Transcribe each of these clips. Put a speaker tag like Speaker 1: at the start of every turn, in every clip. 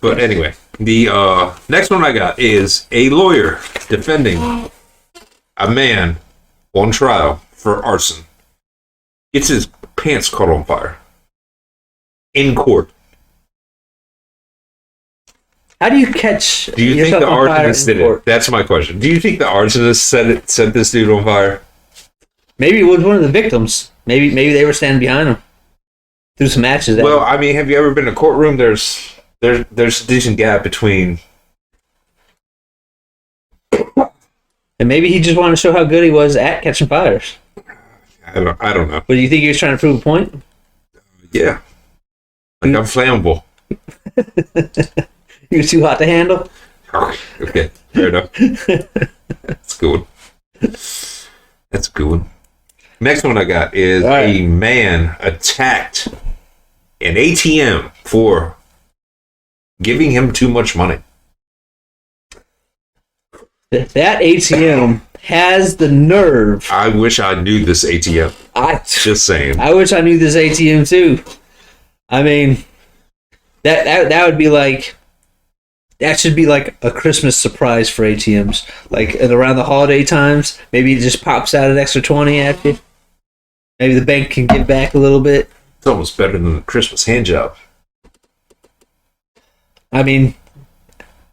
Speaker 1: But anyway, the next one I got is a lawyer defending a man on trial for arson. Gets his pants caught on fire in court.
Speaker 2: How do you catch?
Speaker 1: Do you think the arsonist did it? That's my question. Do you think the arsonist set this dude on fire?
Speaker 2: Maybe it was one of the victims. Maybe they were standing behind him. Threw some matches.
Speaker 1: Well, I mean, have you ever been in a courtroom? There's a decent gap between.
Speaker 2: And maybe he just wanted to show how good he was at catching fires.
Speaker 1: I don't know.
Speaker 2: But do you think he was trying to prove a point?
Speaker 1: Yeah. Like I'm flammable.
Speaker 2: You're too hot to handle?
Speaker 1: Okay, fair enough. That's a good one. That's a good one. Next one I got is a man attacked an ATM for giving him too much money.
Speaker 2: That ATM has the nerve.
Speaker 1: I wish I knew this ATM. Just saying.
Speaker 2: I wish I knew this ATM too. I mean, that would be like... That should be like a Christmas surprise for ATMs. Like around the holiday times, maybe it just pops out an extra 20 at you. Maybe the bank can give back a little bit.
Speaker 1: It's almost better than the Christmas hand job.
Speaker 2: I mean,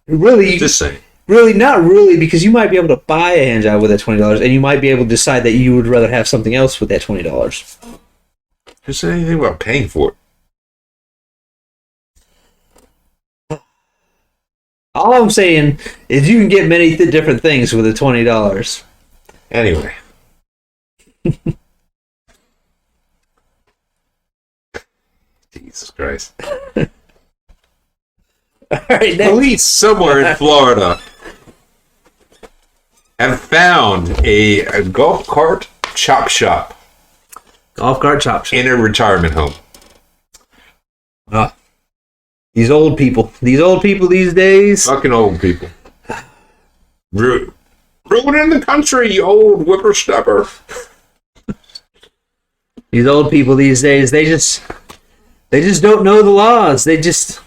Speaker 2: really,
Speaker 1: just saying.
Speaker 2: Really, not really, because you might be able to buy a hand job with that $20, and you might be able to decide that you would rather have something else with that $20.
Speaker 1: Just say anything about paying for it.
Speaker 2: All I'm saying is you can get many different things with the $20.
Speaker 1: Anyway. Jesus Christ.
Speaker 2: All right,
Speaker 1: police somewhere in Florida have found a golf cart chop shop.
Speaker 2: Golf cart chop shop.
Speaker 1: In a retirement home.
Speaker 2: These old people these days.
Speaker 1: Fucking old people. Ruining the country, you old whippersnapper.
Speaker 2: These old people these days, they just don't know the laws. They just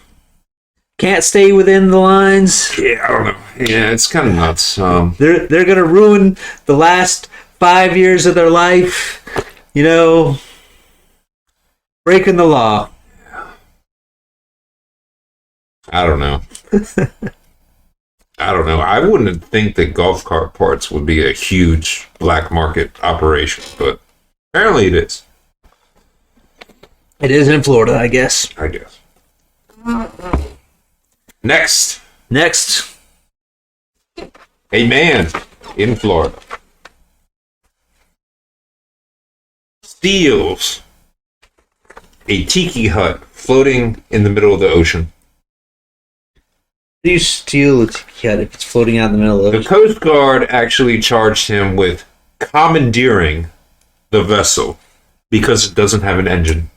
Speaker 2: can't stay within the lines.
Speaker 1: Yeah, I don't know. Yeah, it's kind of nuts.
Speaker 2: They're gonna ruin the last 5 years of their life. You know, breaking the law.
Speaker 1: I don't know. I wouldn't think that golf cart parts would be a huge black market operation, but apparently it is.
Speaker 2: It is in Florida, I guess.
Speaker 1: Next. A man in Florida steals a tiki hut floating in the middle of the ocean.
Speaker 2: Do you steal a tiki hut if it's floating out in the middle of the ocean?
Speaker 1: The Coast Guard actually charged him with commandeering the vessel because it doesn't have an engine.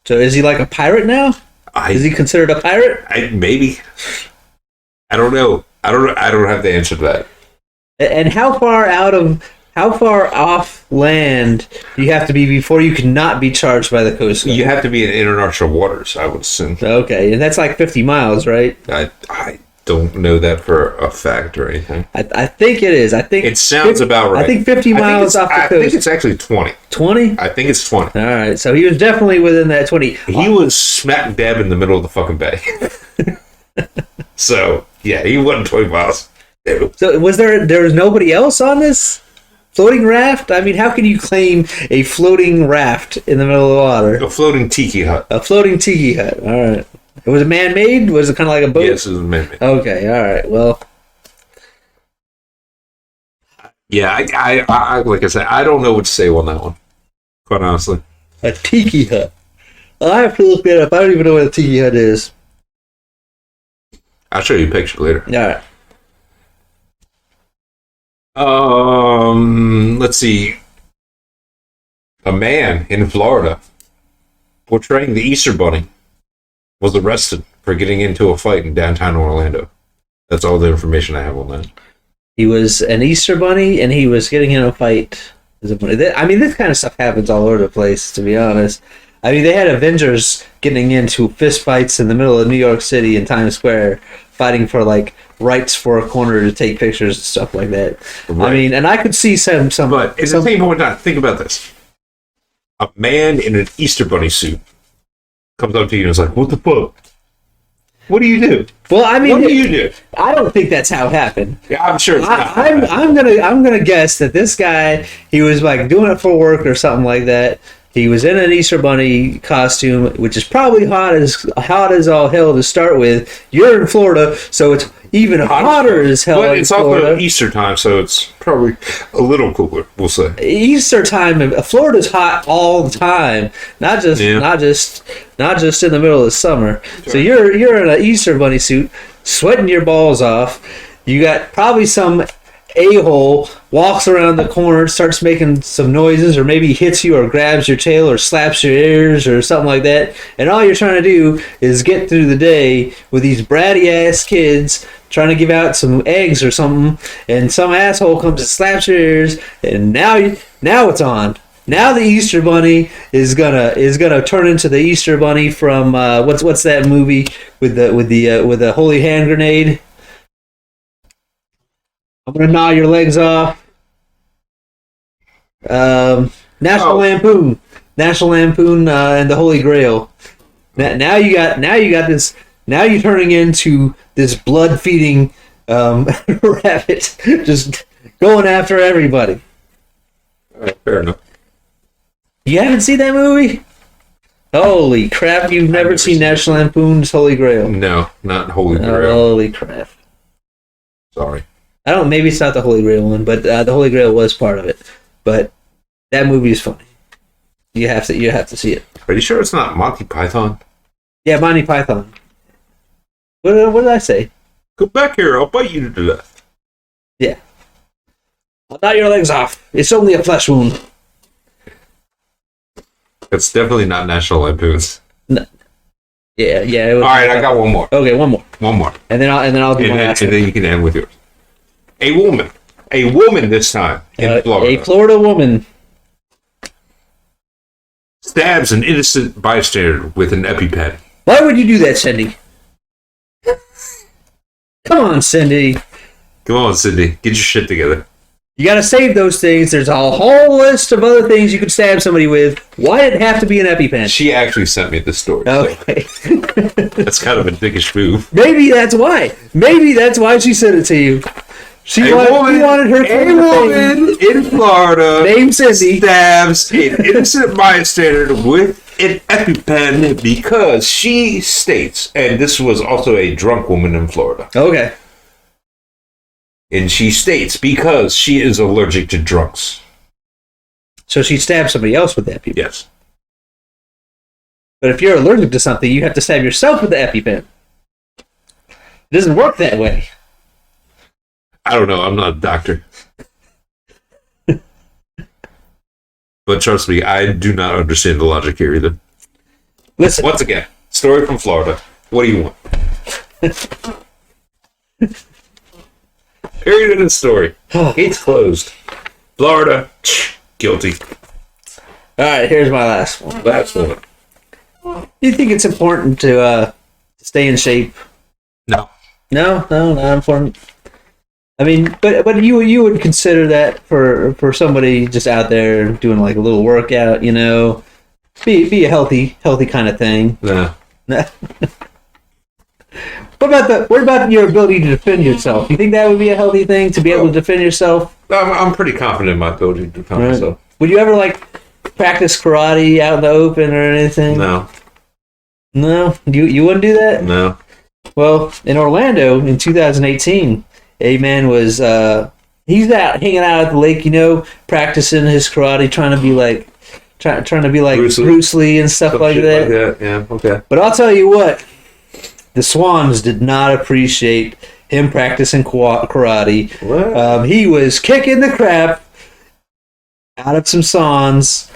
Speaker 2: So is he like a pirate now? Is he considered a pirate?
Speaker 1: Maybe. I don't know. I don't have the answer to that.
Speaker 2: And how far off land do you have to be before you cannot be charged by the Coast Guard?
Speaker 1: You have to be in international waters, I would assume.
Speaker 2: Okay, and that's like 50 miles, right?
Speaker 1: I don't know that for a fact or anything.
Speaker 2: I think it is. I think
Speaker 1: it sounds about right.
Speaker 2: I think 50 miles off the coast.
Speaker 1: I think it's actually 20.
Speaker 2: 20?
Speaker 1: I think it's 20.
Speaker 2: All right, so he was definitely within that 20.
Speaker 1: He was smack dab in the middle of the fucking bay. So, yeah, he wasn't 20 miles.
Speaker 2: So there was nobody else on this floating raft? I mean, how can you claim a floating raft in the middle of the water?
Speaker 1: A floating tiki hut.
Speaker 2: A floating tiki hut. All right. Was it man-made? Was it kind of like a boat?
Speaker 1: Yes, it was man-made.
Speaker 2: Okay, all right. Well,
Speaker 1: yeah, I like I said, I don't know what to say on that one. Quite honestly,
Speaker 2: a tiki hut. I have to look that up. I don't even know what a tiki hut is.
Speaker 1: I'll show you a picture later.
Speaker 2: All right.
Speaker 1: Let's see. A man in Florida portraying the Easter Bunny was arrested for getting into a fight in downtown Orlando. That's all the information I have on that.
Speaker 2: He was an Easter Bunny, and he was getting in a fight as a bunny. I mean, this kind of stuff happens all over the place, to be honest. I mean, they had Avengers getting into fistfights in the middle of New York City in Times Square, fighting for like rights for a corner to take pictures and stuff like that. Right. I mean, and I could see some.
Speaker 1: But at the same point, think about this: a man in an Easter Bunny suit comes up to you and is like, "What the fuck? What do you do?"
Speaker 2: Well, I mean,
Speaker 1: what do you do?
Speaker 2: I don't think that's how it happened.
Speaker 1: Yeah, I'm sure it's not.
Speaker 2: I'm gonna guess that this guy, he was like doing it for work or something like that. He was in an Easter Bunny costume, which is probably hot as all hell to start with. You're in Florida, so it's even hotter as hell.
Speaker 1: But it's also Easter time, so it's probably a little cooler. We'll say
Speaker 2: Easter time. Florida's hot all the time, not just in the middle of the summer. Sure. So you're in an Easter Bunny suit, sweating your balls off. You got probably some a-hole walks around the corner, starts making some noises, or maybe hits you or grabs your tail or slaps your ears or something like that, and all you're trying to do is get through the day with these bratty ass kids trying to give out some eggs or something, and some asshole comes and slaps your ears, and now it's on. Now the Easter Bunny is gonna turn into the Easter Bunny from what's that movie with the holy hand grenade? I'm gonna gnaw your legs off. National Lampoon, and the Holy Grail. Now you got this. Now you're turning into this blood-feeding rabbit, just going after everybody.
Speaker 1: All right, fair enough.
Speaker 2: You haven't seen that movie? Holy crap! You've never seen National Lampoon's Holy Grail?
Speaker 1: No, not Holy Grail.
Speaker 2: Holy crap!
Speaker 1: Sorry.
Speaker 2: I don't. Maybe it's not the Holy Grail one, but the Holy Grail was part of it. But that movie is funny. You have to see it.
Speaker 1: Are you sure it's not Monty Python?
Speaker 2: Yeah, Monty Python. What did I say?
Speaker 1: Go back here. I'll bite you to death.
Speaker 2: Yeah. I'll knock your legs off. It's only a flesh wound.
Speaker 1: It's definitely not National Lampoon's.
Speaker 2: No. Yeah.
Speaker 1: All right, I got one more.
Speaker 2: Okay, one more. And then I'll do one last.
Speaker 1: And then you can end with yours. A woman this time in Florida.
Speaker 2: A Florida woman
Speaker 1: stabs an innocent bystander with an EpiPen.
Speaker 2: Why would you do that, Cindy? Come on, Cindy.
Speaker 1: Get your shit together.
Speaker 2: You gotta save those things. There's a whole list of other things you could stab somebody with. Why did it have to be an EpiPen?
Speaker 1: She actually sent me this story.
Speaker 2: Okay.
Speaker 1: So. That's kind of a dickish move.
Speaker 2: Maybe that's why. She sent it to you. She wanted her
Speaker 1: a woman in Florida
Speaker 2: named Cindy
Speaker 1: stabs an innocent bystander with an EpiPen because she states, and this was also a drunk woman in Florida.
Speaker 2: Okay.
Speaker 1: And she states because she is allergic to drunks.
Speaker 2: So she stabbed somebody else with the EpiPen?
Speaker 1: Yes.
Speaker 2: But if you're allergic to something, you have to stab yourself with the EpiPen. It doesn't work that way.
Speaker 1: I don't know. I'm not a doctor. But trust me, I do not understand the logic here either.
Speaker 2: Listen.
Speaker 1: Once again, story from Florida. What do you want? Period in the story. It's closed. Florida, guilty.
Speaker 2: All right, here's my last one.
Speaker 1: Last one.
Speaker 2: Do you think it's important to stay in shape?
Speaker 1: No.
Speaker 2: No, not important. I mean, but you would consider that for somebody just out there doing like a little workout, you know, be a healthy kind of thing.
Speaker 1: No.
Speaker 2: What about your ability to defend yourself? Do you think that would be a healthy thing to be able to defend yourself?
Speaker 1: I'm pretty confident in my ability to defend myself.
Speaker 2: Would you ever like practice karate out in the open or anything?
Speaker 1: No.
Speaker 2: No? You wouldn't do that?
Speaker 1: No.
Speaker 2: Well, in Orlando in 2018, a man was he's out hanging out at the lake, you know, practicing his karate, trying to be like Bruce Lee and stuff like that.
Speaker 1: Yeah, okay.
Speaker 2: But I'll tell you what, the Swans did not appreciate him practicing karate.
Speaker 1: What?
Speaker 2: He was kicking the crap out of some Swans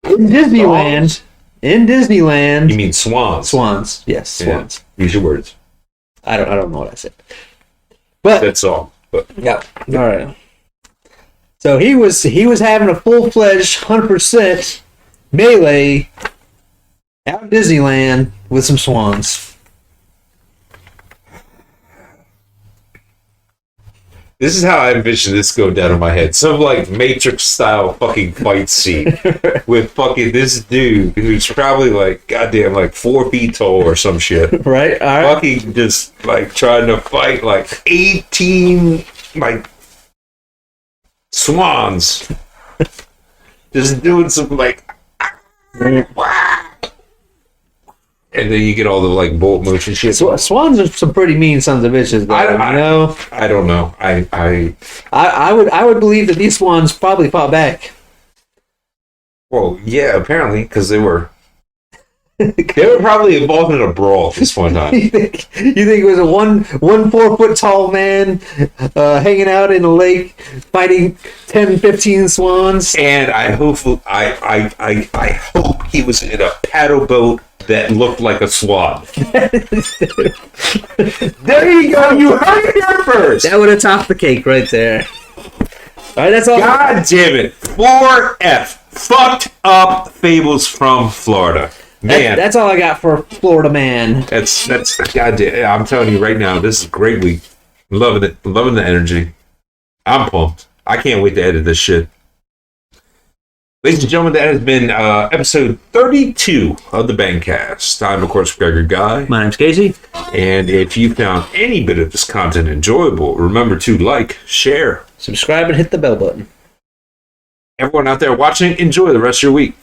Speaker 2: in Disneyland. In Disneyland.
Speaker 1: You mean swans?
Speaker 2: Swans, yes, swans.
Speaker 1: Yeah. Use your words.
Speaker 2: I don't know what I said. But
Speaker 1: that's all. But
Speaker 2: yeah, all right. So he was having a full-fledged 100% melee Out in Disneyland with some swans.
Speaker 1: This is how I envision this go down in my head. Some like Matrix style fucking fight scene with fucking this dude who's probably like goddamn like 4 feet tall or some shit.
Speaker 2: Right? All right.
Speaker 1: Fucking just like trying to fight like 18 like swans. Just doing some like and then you get all the like bolt motion shit.
Speaker 2: Swans are some pretty mean sons of bitches, though. I
Speaker 1: don't know.
Speaker 2: I would believe that these swans probably fought back.
Speaker 1: Well, yeah, apparently, because they were probably involved in a brawl at this point in time.
Speaker 2: you think it was a one 4 foot tall man hanging out in a lake fighting 10, 15 swans?
Speaker 1: And I hope he was in a paddle boat that looked like a swan. There you go. You heard it here first.
Speaker 2: That would have topped the cake right there. All right, that's all.
Speaker 1: God damn it. 4F. Fucked up fables from Florida. Man.
Speaker 2: That's all I got for Florida man.
Speaker 1: That's goddamn. I'm telling you right now, this is a great week. Loving it. Loving the energy. I'm pumped. I can't wait to edit this shit. Ladies and gentlemen, that has been episode 32 of the Bangcast. I'm, of course, Gregor Guy.
Speaker 2: My name's Casey.
Speaker 1: And if you found any bit of this content enjoyable, remember to like, share,
Speaker 2: subscribe, and hit the bell button.
Speaker 1: Everyone out there watching, enjoy the rest of your week.